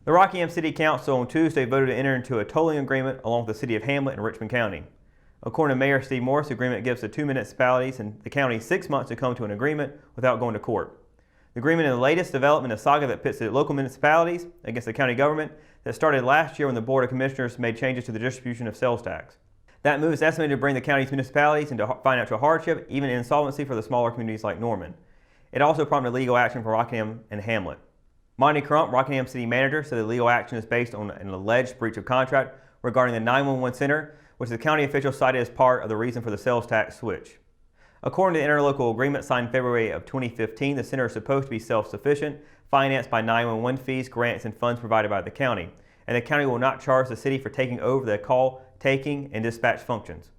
The Rockingham City Council on Tuesday voted to enter into a tolling agreement along with the City of Hamlet and Richmond County. According to Mayor Steve Morris, the agreement gives the two municipalities and the county 6 months to come to an agreement without going to court. The agreement is the latest development in a saga that pits the local municipalities against the county government that started last year when the Board of Commissioners made changes to the distribution of sales tax. That move is estimated to bring the county's municipalities into financial hardship, even insolvency for the smaller communities like Norman. It also prompted legal action for Rockingham and Hamlet. Monty Crump, Rockingham City Manager, said the legal action is based on an alleged breach of contract regarding the 911 center, which the county officials cited as part of the reason for the sales tax switch. According to the interlocal agreement signed in February of 2015, the center is supposed to be self-sufficient, financed by 911 fees, grants, and funds provided by the county, and the county will not charge the city for taking over the call, taking, and dispatch functions.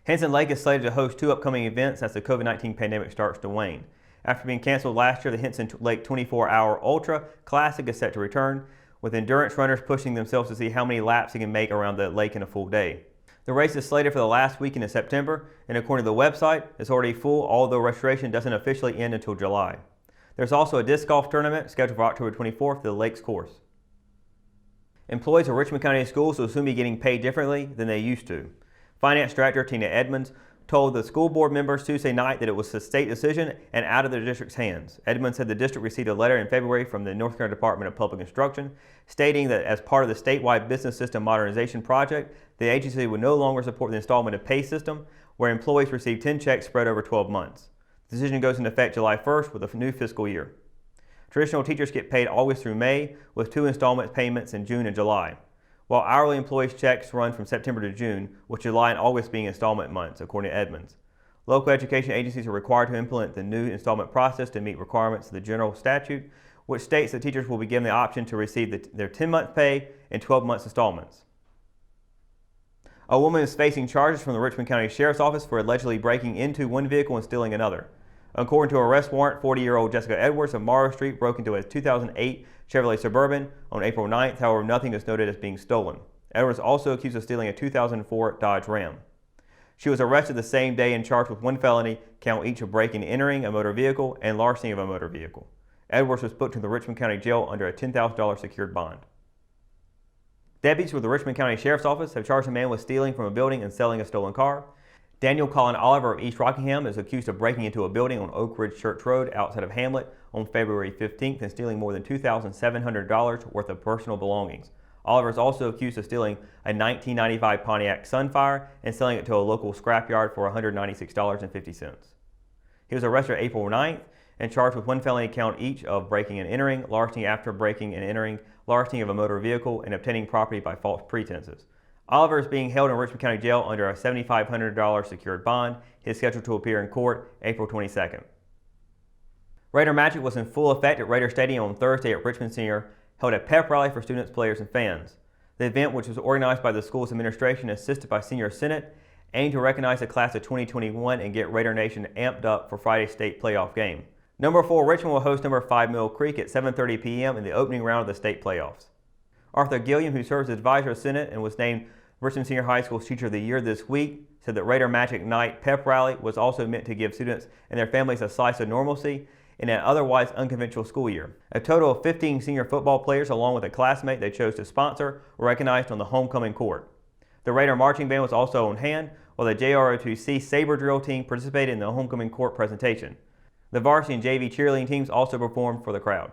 Henson Lake is slated to host two upcoming events as the COVID-19 pandemic starts to wane. After being canceled last year, the Henson Lake 24-Hour Ultra Classic is set to return, with endurance runners pushing themselves to see how many laps they can make around the lake in a full day. The race is slated for the last weekend in September, and according to the website, it's already full, although registration doesn't officially end until July. There's also a disc golf tournament scheduled for October 24th at the lake's course. Employees of Richmond County Schools will soon be getting paid differently than they used to. Finance Director Tina Edmonds told the school board members Tuesday night that it was a state decision and out of the district's hands. Edmonds said the district received a letter in February from the North Carolina Department of Public Instruction stating that as part of the statewide business system modernization project, the agency would no longer support the installment of pay system where employees receive 10 checks spread over 12 months. The decision goes into effect July 1st with a new fiscal year. Traditional teachers get paid August through May with two installment payments in June and July, while hourly employees' checks run from September to June, with July and August being installment months, according to Edmonds. Local education agencies are required to implement the new installment process to meet requirements of the general statute, which states that teachers will be given the option to receive their 10-month pay in 12 months installments. A woman is facing charges from the Richmond County Sheriff's Office for allegedly breaking into one vehicle and stealing another. According to an arrest warrant, 40-year-old Jessica Edwards of Morrow Street broke into a 2008 Chevrolet Suburban on April 9th, however nothing is noted as being stolen. Edwards also accused of stealing a 2004 Dodge Ram. She was arrested the same day and charged with one felony count each of breaking and entering a motor vehicle and larceny of a motor vehicle. Edwards was put to the Richmond County Jail under a $10,000 secured bond. Deputies with the Richmond County Sheriff's Office have charged a man with stealing from a building and selling a stolen car. Daniel Colin Oliver of East Rockingham is accused of breaking into a building on Oak Ridge Church Road outside of Hamlet on February 15th and stealing more than $2,700 worth of personal belongings. Oliver is also accused of stealing a 1995 Pontiac Sunfire and selling it to a local scrapyard for $196.50. He was arrested April 9th and charged with one felony count each of breaking and entering, larceny after breaking and entering, larceny of a motor vehicle, and obtaining property by false pretenses. Oliver is being held in Richmond County Jail under a $7,500 secured bond. He is scheduled to appear in court April 22nd. Raider Magic was in full effect at Raider Stadium on Thursday at Richmond Senior, held a pep rally for students, players, and fans. The event, which was organized by the school's administration and assisted by Senior Senate, aimed to recognize the class of 2021 and get Raider Nation amped up for Friday's state playoff game. Number 4 Richmond will host number 5 Mill Creek at 7:30 p.m. in the opening round of the state playoffs. Arthur Gilliam, who serves as advisor of Senate and was named Richmond Senior High School's Teacher of the Year this week, said that Raider Magic Night pep rally was also meant to give students and their families a slice of normalcy in an otherwise unconventional school year. A total of 15 senior football players, along with a classmate they chose to sponsor, were recognized on the homecoming court. The Raider marching band was also on hand, while the JROTC Sabre Drill team participated in the homecoming court presentation. The varsity and JV cheerleading teams also performed for the crowd.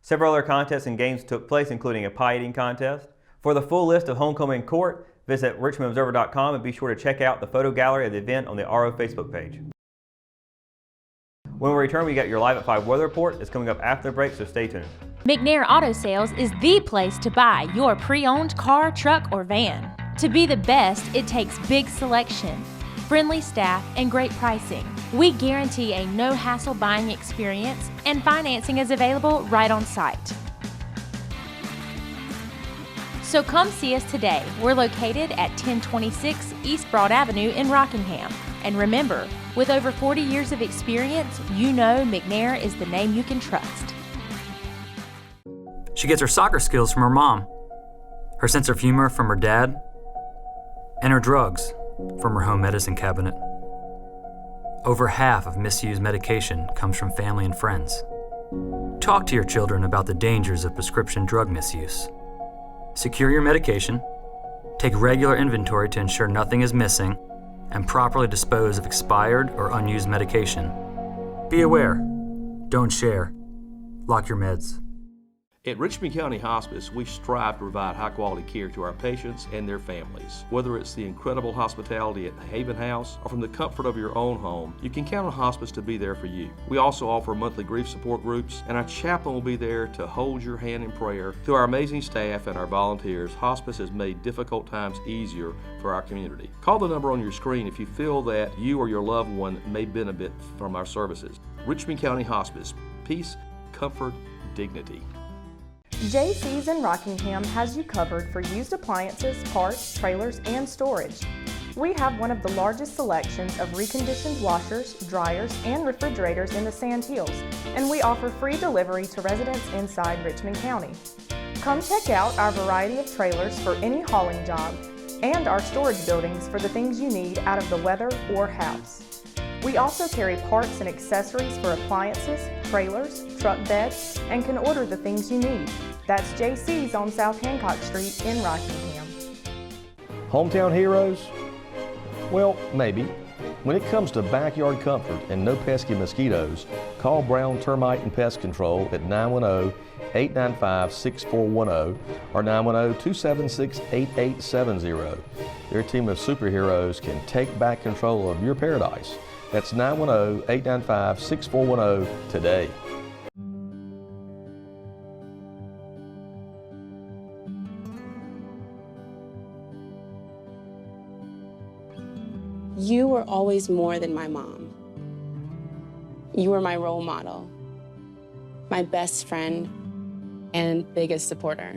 Several other contests and games took place, including a pie eating contest. For the full list of homecoming court, visit richmondobserver.com and be sure to check out the photo gallery of the event on the RO Facebook page. When we return, we got your Live at 5 weather report. It's coming up after the break, so stay tuned. McNair Auto Sales is the place to buy your pre-owned car, truck, or van. To be the best, it takes big selection, friendly staff, and great pricing. We guarantee a no-hassle buying experience, and financing is available right on site. So come see us today. We're located at 1026 East Broad Avenue in Rockingham. And remember, with over 40 years of experience, you know McNair is the name you can trust. She gets her soccer skills from her mom, her sense of humor from her dad, and her drugs from her home medicine cabinet. Over half of misused medication comes from family and friends. Talk to your children about the dangers of prescription drug misuse. Secure your medication, take regular inventory to ensure nothing is missing, and properly dispose of expired or unused medication. Be aware. Don't share. Lock your meds. At Richmond County Hospice, we strive to provide high-quality care to our patients and their families. Whether it's the incredible hospitality at the Haven House or from the comfort of your own home, you can count on hospice to be there for you. We also offer monthly grief support groups, and our chaplain will be there to hold your hand in prayer. Through our amazing staff and our volunteers, hospice has made difficult times easier for our community. Call the number on your screen if you feel that you or your loved one may benefit from our services. Richmond County Hospice. Peace, comfort, dignity. JC's in Rockingham has you covered for used appliances, parts, trailers, and storage. We have one of the largest selections of reconditioned washers, dryers, and refrigerators in the Sand Hills, and we offer free delivery to residents inside Richmond County. Come check out our variety of trailers for any hauling job and our storage buildings for the things you need out of the weather or house. We also carry parts and accessories for appliances, trailers, truck beds, and can order the things you need. That's JC's on South Hancock Street in Rockingham. Hometown heroes? Well, maybe. When it comes to backyard comfort and no pesky mosquitoes, call Brown Termite and Pest Control at 910-895-6410 or 910-276-8870. Their team of superheroes can take back control of your paradise. That's 910-895-6410 today. You were always more than my mom. You were my role model, my best friend, and biggest supporter.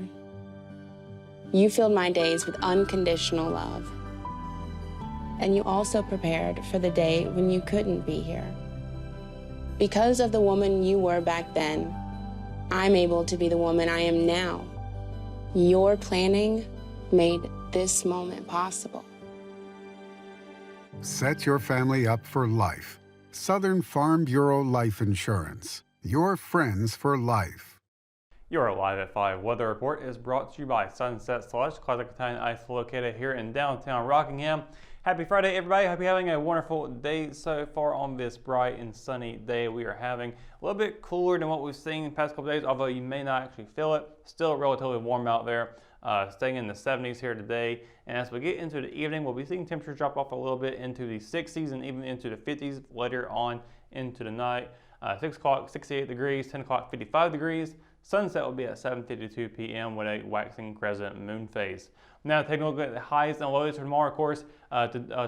You filled my days with unconditional love. And you also prepared for the day when you couldn't be here. Because of the woman you were back then, I'm able to be the woman I am now. Your planning made this moment possible. Set your family up for life. Southern Farm Bureau Life Insurance. Your friends for life. Your Live at 5 weather report is brought to you by Sunset Slush, classic Italian ice located here in downtown Rockingham. Happy Friday, everybody. Hope you're having a wonderful day so far on this bright and sunny day we are having. A little bit cooler than what we've seen the past couple days, although you may not actually feel it. Still relatively warm out there. Staying in the 70s here today. And as we get into the evening, we'll be seeing temperatures drop off a little bit into the 60s and even into the 50s later on into the night. 6 o'clock, 68 degrees, 10 o'clock, 55 degrees. Sunset will be at 7:52 p.m. with a waxing crescent moon phase. Now taking a look at the highs and lows for tomorrow, of course,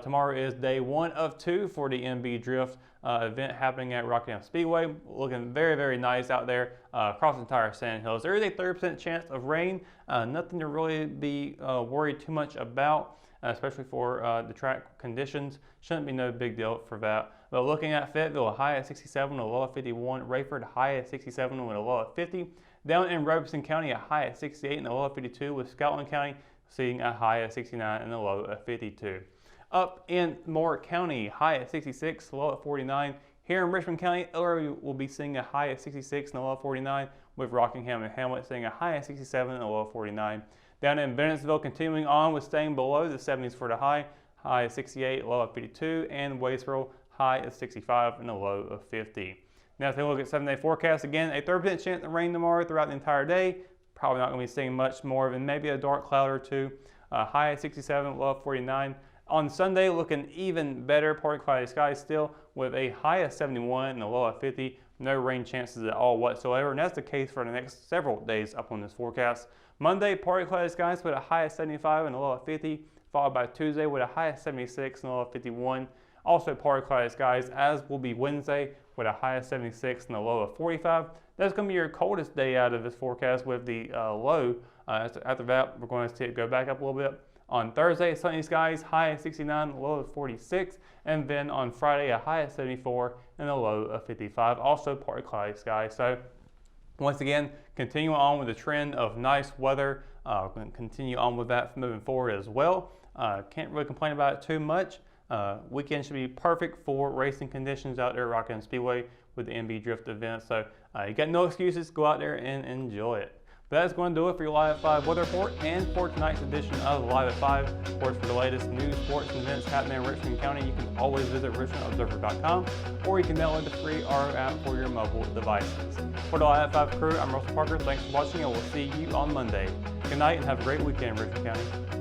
tomorrow is day 1 of 2 for the MB Drift event happening at Rockingham Speedway. Looking very, very nice out there across the entire Sand Hills. There is a 30% chance of rain. Nothing to really be worried too much about, especially for the track conditions. Shouldn't be no big deal for that. But looking at Fayetteville, a high at 67 with a low of 51. Rayford, a high at 67 with a low of 50. Down in Robeson County, a high at 68 and a low of 52, with Scotland County seeing a high at 69 and a low of 52. Up in Moore County, high at 66, low at 49. Here in Richmond County, Ellery will be seeing a high at 66 and a low of 49, with Rockingham and Hamlet seeing a high at 67 and a low of 49. Down in Bennettsville, continuing on with staying below the 70s for the high at 68, low of 52, and Waynesboro, high at 65 and a low of 50. Now take a look at 7-day forecast. Again, a 30% chance of rain tomorrow throughout the entire day. Probably not going to be seeing much more of it, maybe a dark cloud or two. High at 67, low of 49. On Sunday, looking even better, partly cloudy skies still, with a high of 71 and a low of 50. No rain chances at all whatsoever, and that's the case for the next several days up on this forecast. Monday, partly cloudy skies with a high of 75 and a low of 50, followed by Tuesday with a high of 76 and a low of 51. Also partly cloudy skies, as will be Wednesday with a high of 76 and a low of 45. That's going to be your coldest day out of this forecast with the low. After that, we're going to see it go back up a little bit. On Thursday, sunny skies, high of 69, low of 46. And then on Friday, a high of 74 and a low of 55. Also partly cloudy skies. So once again, continue on with the trend of nice weather. Continue on with that moving forward as well. Can't really complain about it too much. Weekend should be perfect for racing conditions out there at Rockingham Speedway with the MB Drift event. So You got no excuses. Go out there and enjoy it. But that's going to do it for your Live at 5 weather report and for tonight's edition of Live at 5. Of course, for the latest news, sports, and events happening in Richmond County, you can always visit richmondobserver.com, or you can download the free RO app for your mobile devices. For the Live at 5 crew, I'm Russell Parker. Thanks for watching, and we'll see you on Monday. Good night, and have a great weekend, Richmond County.